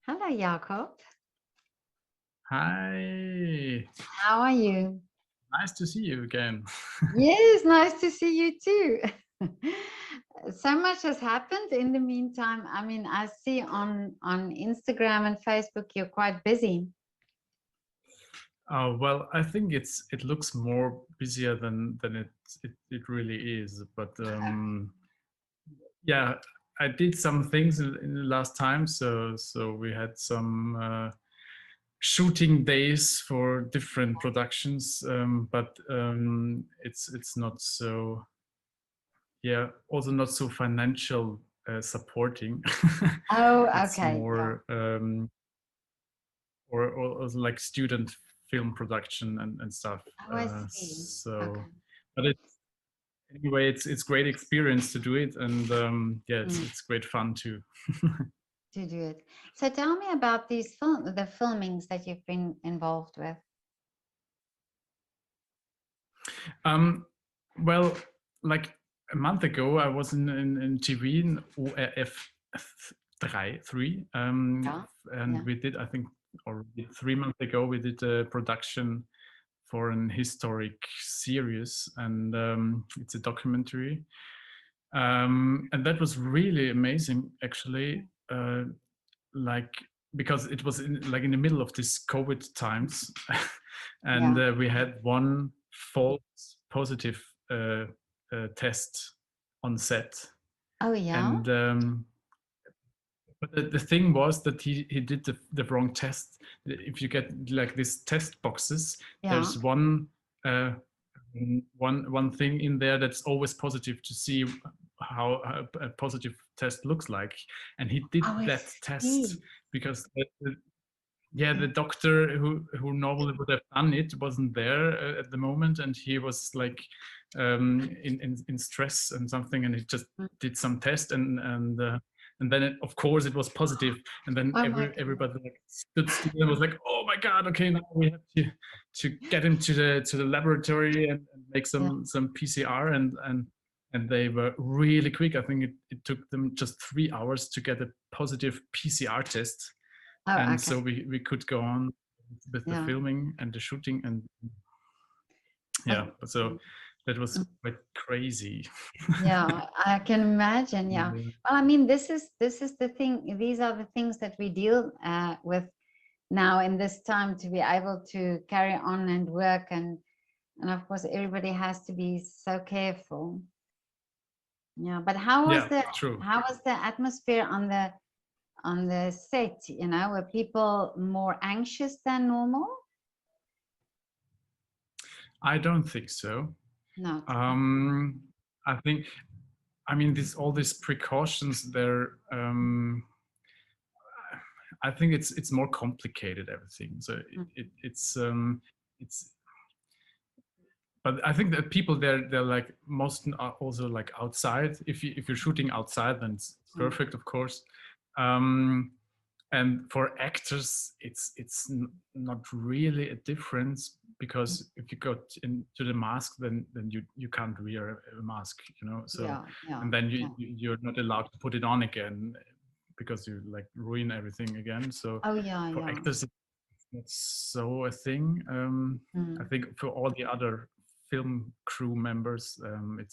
Hello, Jakob. Hi, How are you? nice to see you again. Yes, nice to see you too. So much has happened in the meantime. I mean, I see on Instagram and Facebook you're quite busy. Well, I think it looks more busier than it really is. But yeah, I did some things in the last time. So we had some shooting days for different productions. But it's not so, yeah, also not so financial supporting. Oh, It's okay. Yeah. more or also like student film production and stuff. Oh, I see. So, Okay. but anyway, it's great experience to do it, and yeah, Mm, it's great fun too. to do it. So tell me about the filmings that you've been involved with. um, well, like a month ago, I was in TV in ORF 3, Yeah. and Yeah. we did, I think, already 3 months ago, we did a production for an historic series, and it's a documentary. And that was really amazing, actually. Like because it was like in the middle of this COVID times, and Yeah. we had one false positive test on set, Oh, yeah. and but the thing was that he did the wrong test. If you get like these test boxes, Yeah. there's one thing in there that's always positive to see how a positive test looks like, and he did Oh, I that test see. because yeah, the doctor who normally would have done it wasn't there at the moment, and he was like in stress and something, and he just Mm. did some test, and then of course it was positive, and then Oh my God. everybody like stood still and was like, oh my god, okay, now we have to get him to the laboratory and make Yeah. some PCR, and they were really quick. I think it took them just 3 hours to get a positive PCR test, Oh, and okay. so we could go on with the Yeah. filming and the shooting, and yeah, Oh, so that was quite crazy. yeah, I can imagine. Yeah. And, Well, I mean, this is the thing. These are the things that we deal with now in this time to be able to carry on and work, and of course everybody has to be so careful. Yeah. But yeah, true. how was the atmosphere on the set? You know, were people more anxious than normal? I don't think so. Not. um I think, I mean, this all these precautions there, I think it's more complicated, everything. So Mm, it's but I think that people they're like most are also like outside. If you're shooting outside, then it's mm, perfect, of course. um and for actors, it's not really a difference, mm. because if you go into the mask, then you can't wear a mask, so, Yeah. Yeah. and then Yeah. you're not allowed to put it on again, because you like ruin everything again. So Oh, yeah. for Yeah. actors, it's so a thing. I Mm, think for all the other film crew members,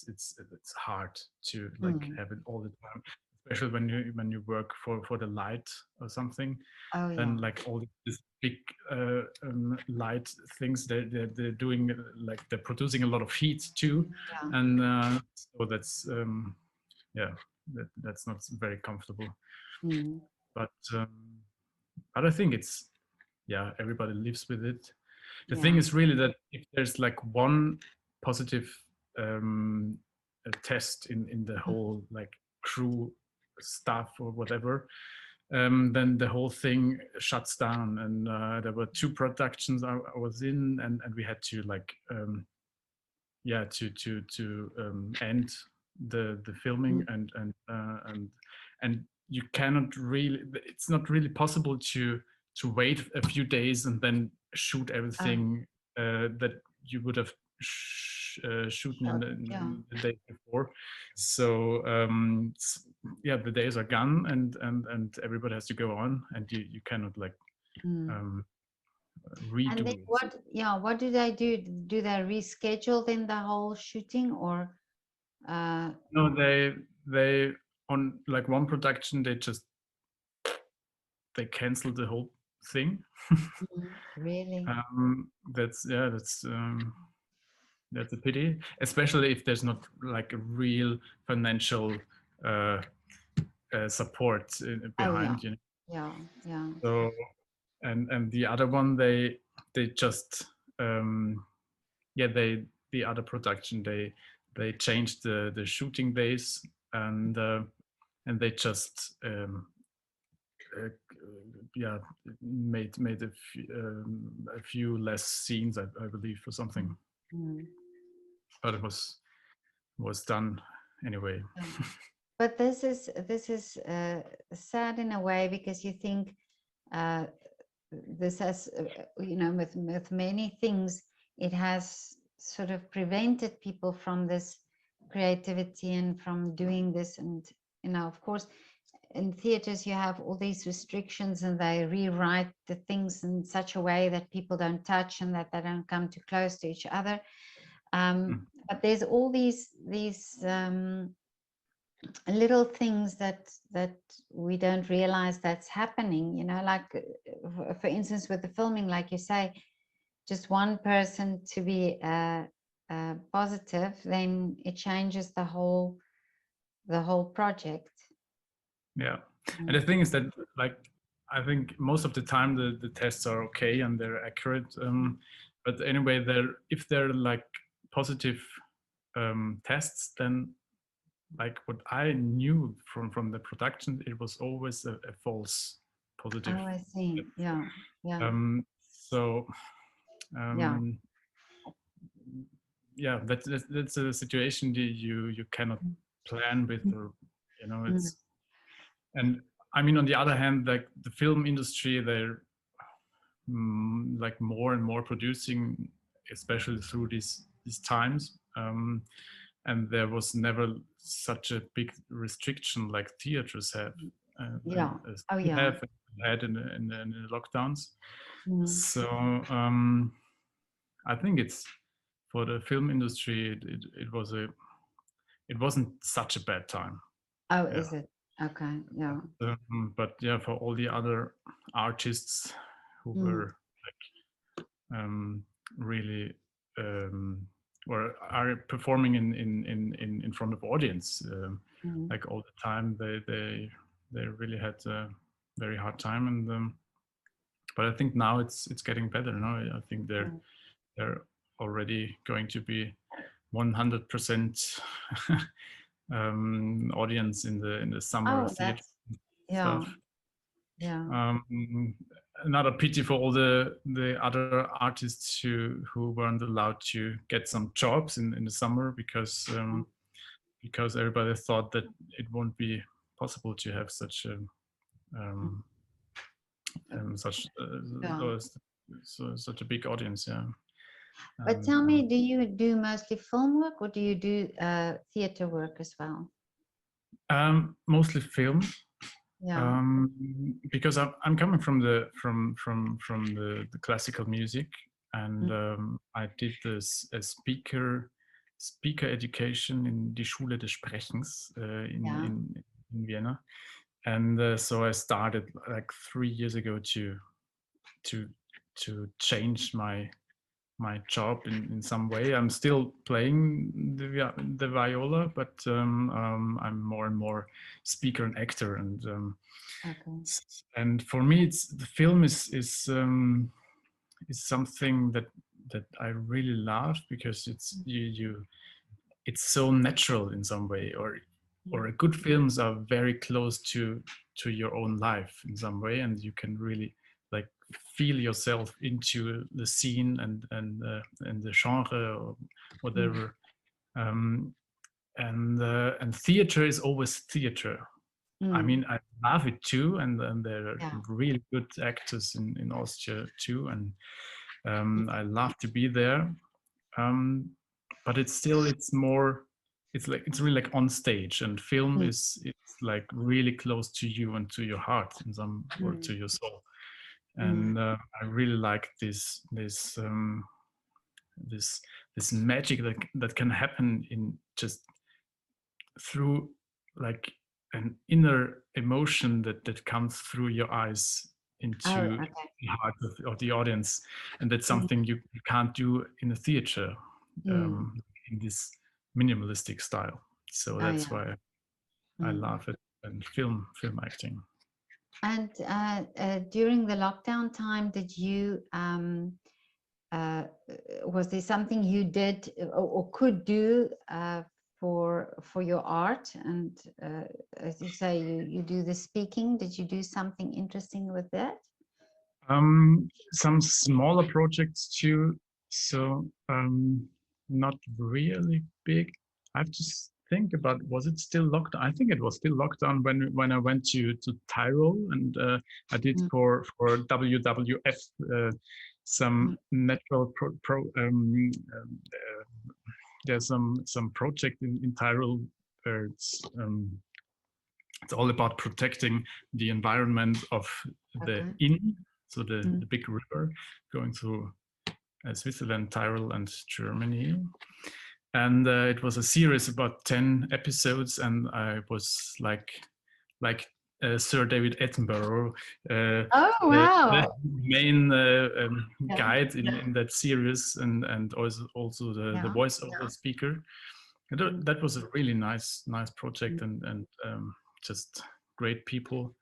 it's hard to like mm. have it all the time, especially when you work for the light or something. Oh, Then yeah. like all these big light things, they're doing, like they're producing a lot of heat too, Yeah. and so that's yeah, that's not very comfortable. Mm. But I think it's, yeah, everybody lives with it. The thing Yeah. is really that if there's like one positive um, test in the Mm. whole like crew staff or whatever, then the whole thing shuts down. And there were two productions I was in, and we had to like yeah, to end the filming, Mm. and you cannot really, it's not really possible to wait a few days and then shoot Oh, everything that you would have shooten short. Yeah. in the day before. So yeah, the days are gone, and everybody has to go on, and you cannot like Mm. um, And then redo it. what, yeah, what do they do? Do they reschedule then the whole shooting, or No, they on like one production they canceled the whole thing. really? That's yeah, that's a pity, especially if there's not like a real financial uh, support Oh yeah, behind, you know. yeah, yeah. So and the other one they just yeah the other production they changed the shooting days and they just uh, yeah made a few less scenes I believe or something, Mm. but it was done anyway. Yeah. But this is sad in a way, because you think uh, this has, you know, with many things, it has sort of prevented people from this creativity and from doing this. And, you know, of course, in theaters, you have all these restrictions, and they rewrite the things in such a way that people don't touch and that they don't come too close to each other. Mm. But there's all these little things that we don't realize that's happening, you know, like for instance with the filming, like you say, just one person to be positive, then it changes the whole project. Yeah, and the thing is that like I think most of the time the tests are okay and they're accurate, but anyway they're if they're like positive tests, then like what I knew from the production, it was always a false positive. Oh, I see. Yeah, yeah, So yeah. um, yeah, that's a situation that you cannot plan with, or you know, Mm, it's and I mean on the other hand, like the film industry, they're like more and more producing, especially through these times. And there was never such a big restriction like theaters have yeah. and Oh still yeah. have had in the lockdowns. Mm. So I think it's for the film industry. It wasn't such a bad time. Oh, Yeah. is it? Okay, yeah. But yeah, for all the other artists who Mm, were um, really or are performing in front of audience mm, like all the time, they really had a very hard time, and but I think now it's getting better now. I think mm. they're already going to be 100% audience in the summer Oh, theater that's, stuff. yeah, yeah. Um, Another pity for all the other artists who weren't allowed to get some jobs in the summer because everybody thought that it won't be possible to have such a um, such Yeah. such a big audience. Yeah, But and tell me, do you do mostly film work, or do you do theater work as well? mostly film. Yeah. Because I'm coming from the classical music, and Mm, I did this a speaker education in die Schule des Sprechens yeah. in Vienna, and so I started like 3 years ago to to change my job in some way. I'm still playing the viola, but I'm more and more speaker and actor, Okay. and for me, it's the film is something that I really love because it's so natural in some way, Mm, or good films are very close to your own life in some way, and you can really like feel yourself into the scene and the genre or mm, whatever. Um, and theater is always theater. I mm. mean, I love it too, and there are Yeah. really good actors in Austria too, and I love to be there. Um, but it's more it's really like on stage, and film is it's like really close to you and to your heart in some, or to your soul. And I really like this magic that can happen in just through like an inner emotion that comes through your eyes Oh, into okay. the heart of the audience, and that's something you can't do in a theater, in this minimalistic style. So Oh, that's yeah. why I love it, and film acting. And during the lockdown time, did you was there something you did or could do for your art? And as you say, you do the speaking. Did you do something interesting with that? Some smaller projects too, so not really big. I have to think about, was it still locked? I think it was still locked down when I went to Tyrol, and I did for WWF some natural there's some project in Tyrol where it's all about protecting the environment of the Inn, so the big river going through Switzerland, Tyrol, and Germany. And it was a series about 10 episodes, and I was like Sir David Attenborough, Oh, wow. the main guide in that series, and also the voiceover speaker. And that was a really nice project, and just great people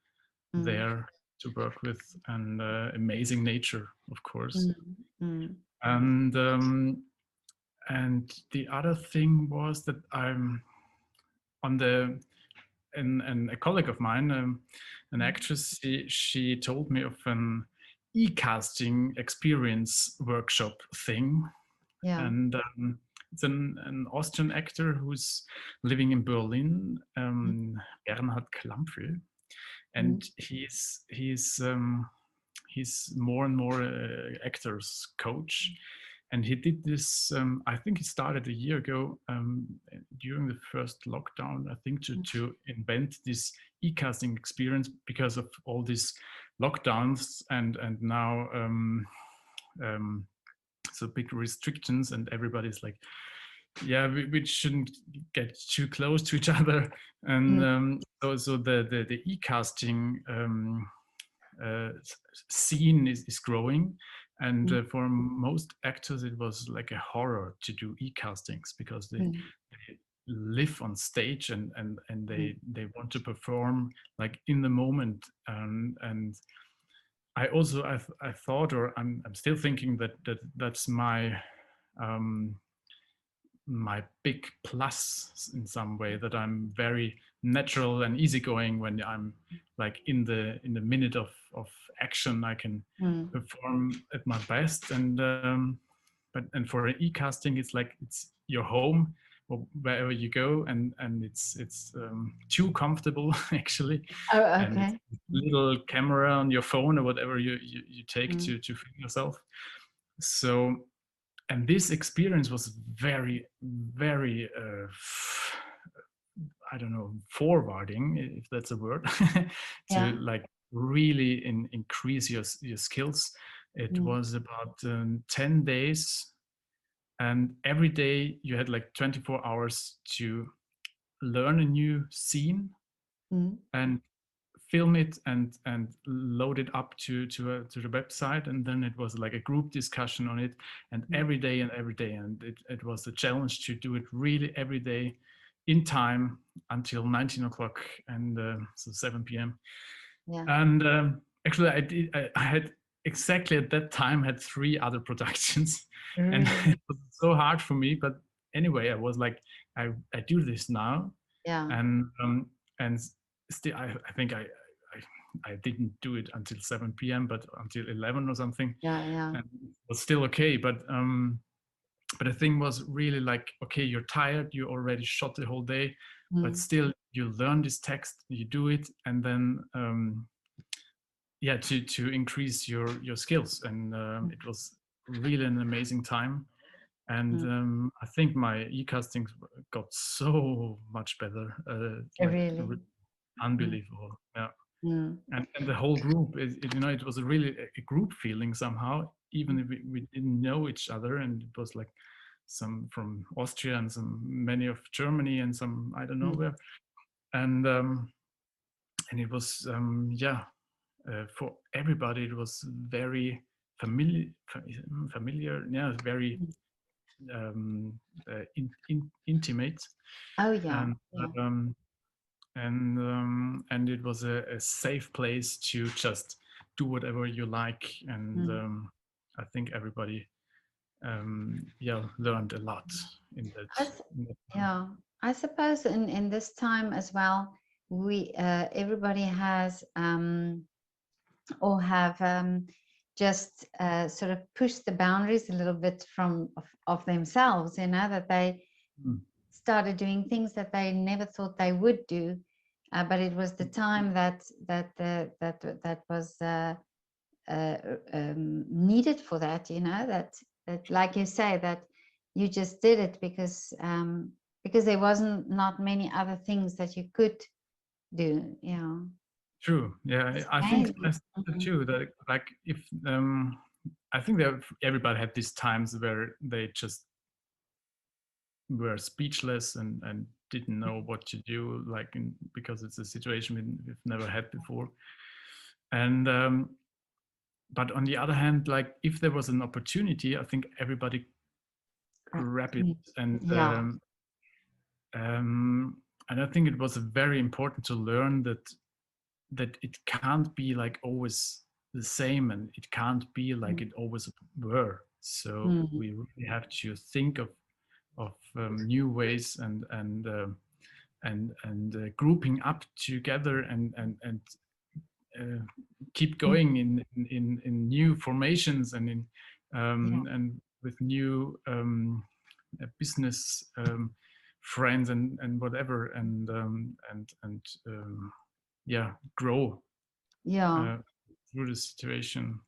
there to work with, and amazing nature, of course. And the other thing was that I'm on and a colleague of mine, an actress, she told me of an e-casting experience workshop thing. And it's an Austrian actor who's living in Berlin, Bernhard Klampfel, and he's more and more actor's coach. And he did this, I think he started a year ago, during the first lockdown, I think, to invent this e-casting experience because of all these lockdowns and now so big restrictions, and everybody's like, yeah, we shouldn't get too close to each other. And so the e-casting scene is growing. And for most actors, it was like a horror to do e-castings because they live on stage, and they want to perform like in the moment. And I also I thought, or I'm still thinking that's my my big plus in some way, that I'm very natural and easygoing when I'm like in the minute of action. I can perform at my best. And for an e-casting, it's like it's your home or wherever you go, and it's too comfortable actually. Oh, And it's okay. a little camera on your phone or whatever you take to film yourself. So, and this experience was very, very, I don't know, forwarding, if that's a word, to like really increase your skills. It was about 10 days, and every day you had like 24 hours to learn a new scene and film it and load it up to the website. And then it was like a group discussion on it, and every day, and it was a challenge to do it really every day in time until 19 o'clock, and so 7 p.m. And actually I had exactly at that time had 3 other productions. And it was so hard for me, but anyway, I was like, I do this now. And still I think I didn't do it until 7 p.m., but until 11 or something. And it was still okay. But the thing was really like, okay, you're tired, you already shot the whole day, but still you learn this text, you do it, and then yeah, to increase your skills. And it was really an amazing time. And Mm. I think my e-castings got so much better, like Really. Mm. unbelievable. Yeah. Mm. And the whole group, it was a really a group feeling somehow, even if we didn't know each other. And it was like some from Austria and some many of Germany and some I don't know Mm. where. And it was for everybody it was very familiar, yeah, very Mm. um, intimate. Oh yeah. and Yeah. um, and it was a safe place to just do whatever you like. And Mm. I think everybody learned a lot in that, I s- in that time. yeah. I suppose in this time as well, we everybody has or have just sort of pushed the boundaries a little bit of themselves, that they Mm. started doing things that they never thought they would do, but it was the time that was uh, needed for that, that like you say, that you just did it because there wasn't not many other things that you could do. Yeah, True. Yeah, it's I amazing. think that Mhm. too. That like if I think that everybody had these times where they just were speechless and didn't know what to do, like because it's a situation we've never had before. And but on the other hand, like if there was an opportunity, I think everybody grabbed it. Mm. And Yeah. um, and I think it was very important to learn that it can't be like always the same, and it can't be like Mm. it always were. So Mm. we really have to think of new ways and grouping up together and uh, keep going Mm. in new formations Yeah. and with new business friends and whatever and yeah, grow Yeah. uh, through the situation.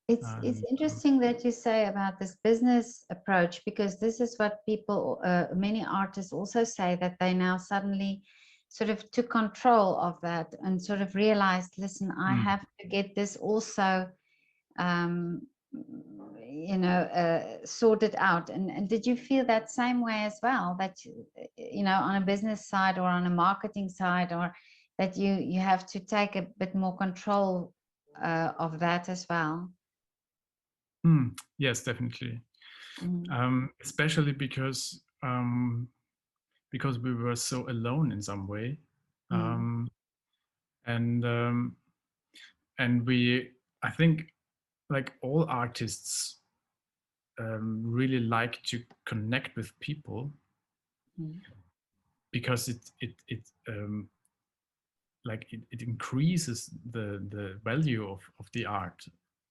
It's And interesting that you say about this business approach, because this is what people, many artists also say, that they now suddenly sort of took control of that and sort of realized, listen, I mm, have to get this also, um, sorted out. And did you feel that same way as well? That on a business side or on a marketing side, or that you have to take a bit more control of that as well? yes, definitely. Mm. Especially because we were so alone in some way. Mm. um, and um, and I think like all artists really like to connect with people Mm. because it increases the value of the art.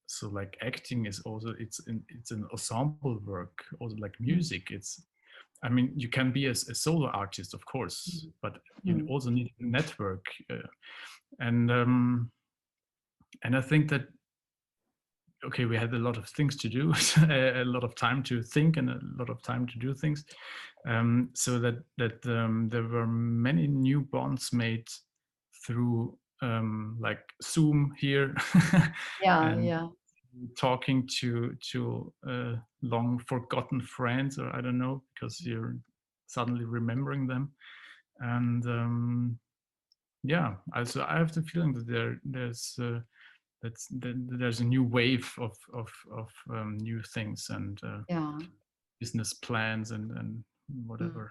So like acting is also it's an ensemble work, also like Mm. music. I mean, you can be a solo artist, of course, but you Mm. also need a network. And and I think that okay, we had a lot of things to do, a lot of time to think, and a lot of time to do things. So that there were many new bonds made through like Zoom here, Yeah, and yeah. talking to long forgotten friends, or I don't know, because you're suddenly remembering them. And yeah, also I have the feeling that there's a new wave of new things and Yeah. business plans and Mm. whatever.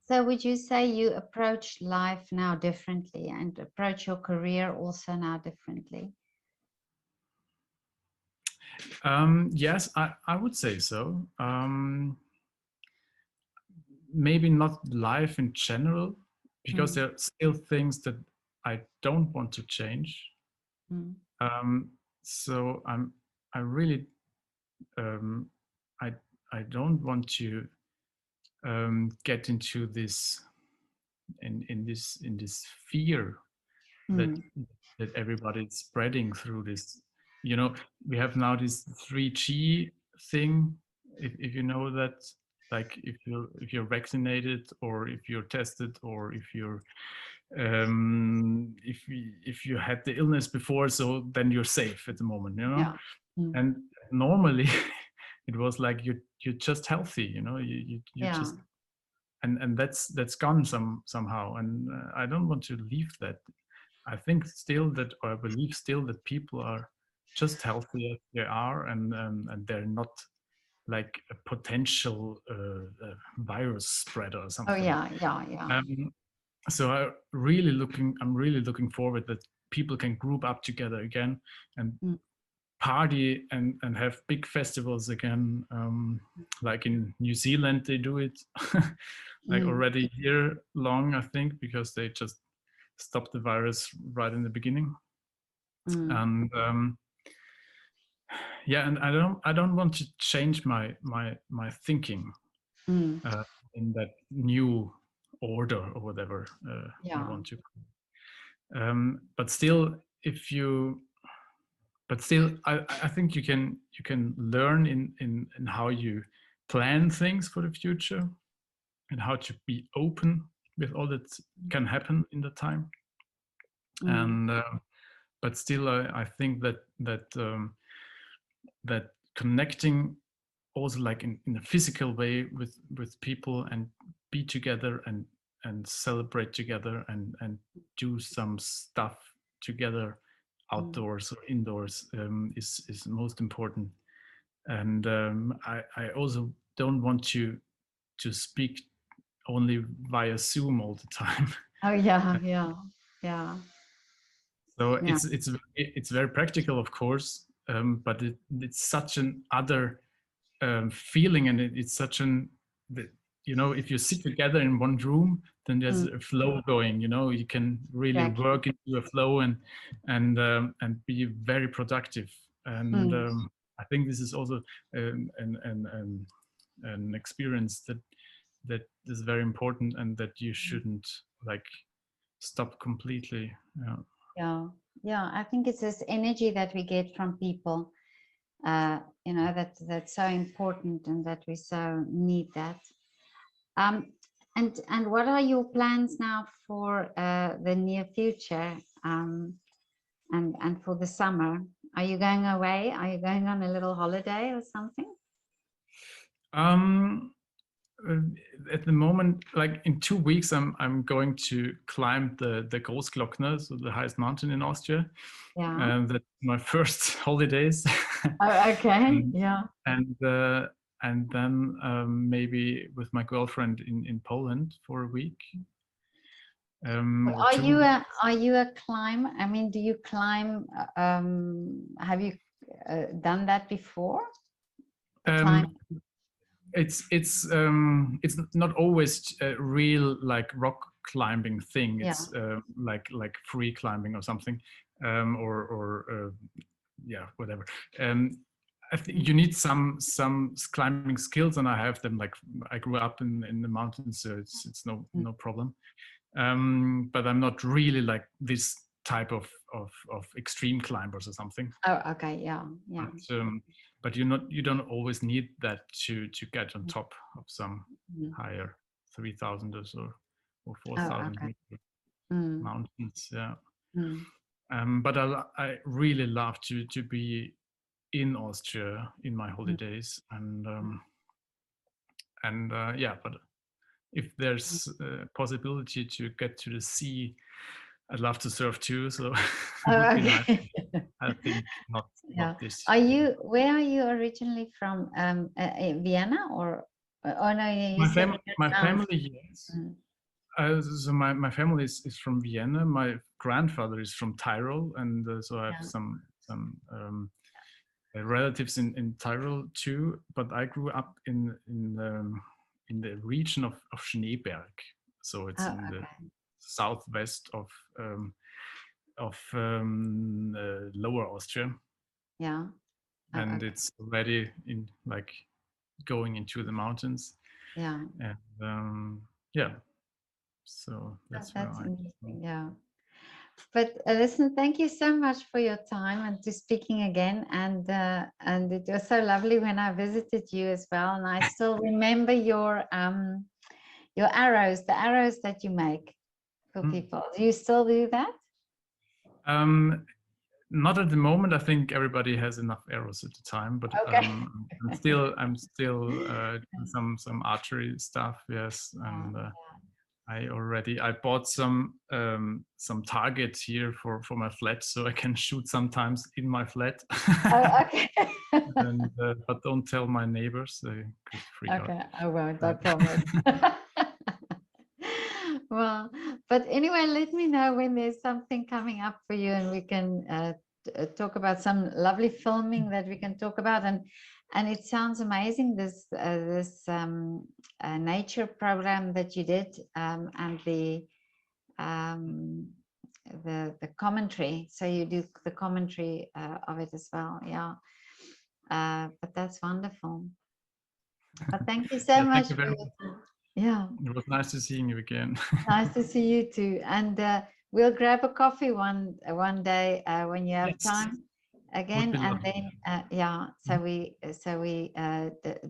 So would you say you approach life now differently and approach your career also now differently? Yes, I would say so. Maybe not life in general, because Mm. there are still things that I don't want to change. Mm. Um, so I really um, I I don't want to get into this in this fear that Mm. that everybody's spreading through this. You know, we have now this 3G thing, if you know that, like if you're vaccinated or if you're tested or if you're if you had the illness before, so then you're safe at the moment, you know. Yeah. Mm. And normally it was like you're just healthy, you know, you Yeah. just, and that's gone somehow, and I don't want to leave that. I think still that, or I believe still that people are just healthy as they are, and they're not like a potential virus spreader or Oh something. yeah, yeah, yeah. So I'm really looking forward that people can group up together again and Mm. party and have big festivals again. Like in New Zealand, they do it like Mm. already a year long, I think, because they just stopped the virus right in the beginning. Mm. And yeah, and I don't want to change my thinking Mm. uh, in that new order or whatever you Yeah. want to. But still, if you, but still, I think you can learn in how you plan things for the future and how to be open with all that can happen in the time. Mm. And but still, I think that connecting also like in a physical way with people and be together and celebrate together and do some stuff together Mm. outdoors or indoors is most important. And I also don't want to speak only via Zoom all the time. Oh yeah, yeah, yeah, So yeah. it's very practical, of course, but it's such an other feeling, and it's such an that, you know, if you sit together in one room, then there's Mm. a flow going. You know, you can really Exactly. work into a flow and be very productive. And Mm. I think this is also an experience that is very important and that you shouldn't like stop completely. Yeah. Yeah, yeah. I think it's this energy that we get from people, that's so important and that we so need that. Um, and what are your plans now for the near future, and for the summer? Are you going away? Are you going on a little holiday or something? Um, uh, at the moment, like in 2 weeks, I'm going to climb the Großglockner, so the highest mountain in Austria. Yeah. And that's my first holidays. Oh, okay. and Yeah. and and then maybe with my girlfriend in Poland for a week or Are you 2. a climber? I mean, do you climb? Have you done that before? The climb? Um, it's not always a real like rock climbing thing. Yeah. It's like free climbing or something, or yeah, whatever. um I think Mm. you need some climbing skills, and I have them. Like I grew up in the mountains, so it's Mm. no problem. But I'm not really like this type of extreme climbers or something. Oh, okay. Yeah. Yeah. But you don't always need that to get on top of some Mm. higher 3,000 or so, or Oh, 4,000 okay. meter Mm. mountains. Yeah. Mm. But I really love to be in Austria in my Mm. holidays, and yeah. But if Mm. there's a possibility to get to the sea, I'd love to surf too. So it would Oh, be nice. okay. I think Yeah. not this Are year. you? Where are you originally from? Vienna or? Oh no, you said you My announced. family, yes. Mm. So my family is from Vienna. My grandfather is from Tyrol, and so I have Yeah. some relatives in Tyrol too. But I grew up in the region of Schneeberg, so it's Oh, in the okay. southwest of Lower Austria, Yeah. Oh, and okay. it's already in like going into the mountains, Yeah. and yeah, so Oh, that's where that's I'm from. interesting. Yeah. But listen, thank you so much for your time and to speaking again. And it was so lovely when I visited you as well. And I still remember your arrows, the arrows that you make for people. Do you still do that? Not at the moment. I think everybody has enough arrows at the time, but Okay. I'm still doing some archery stuff. Yes, and I bought some targets here for my flat, so I can shoot sometimes in my flat. Oh, okay. And, but don't tell my neighbors; they could freak out. Okay, I won't. I promise. Well, but anyway, let me know when there's something coming up for you, and we can talk about some lovely filming that we can talk about. And it sounds amazing, this nature program that you did, and the commentary. So you do the commentary of it as well. Yeah, but that's wonderful. But thank you so much for your time. Yeah, it was nice to seeing you again. nice to see you too. And we'll grab a coffee one day when you have time again, and then yeah, so we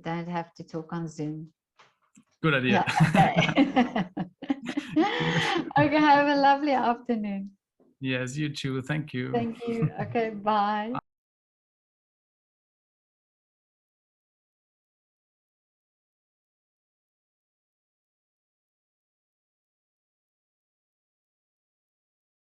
don't have to talk on Zoom. Good idea. Yeah, okay. Okay, have a lovely afternoon. Yes, you too. Thank you. Thank you. Okay, bye.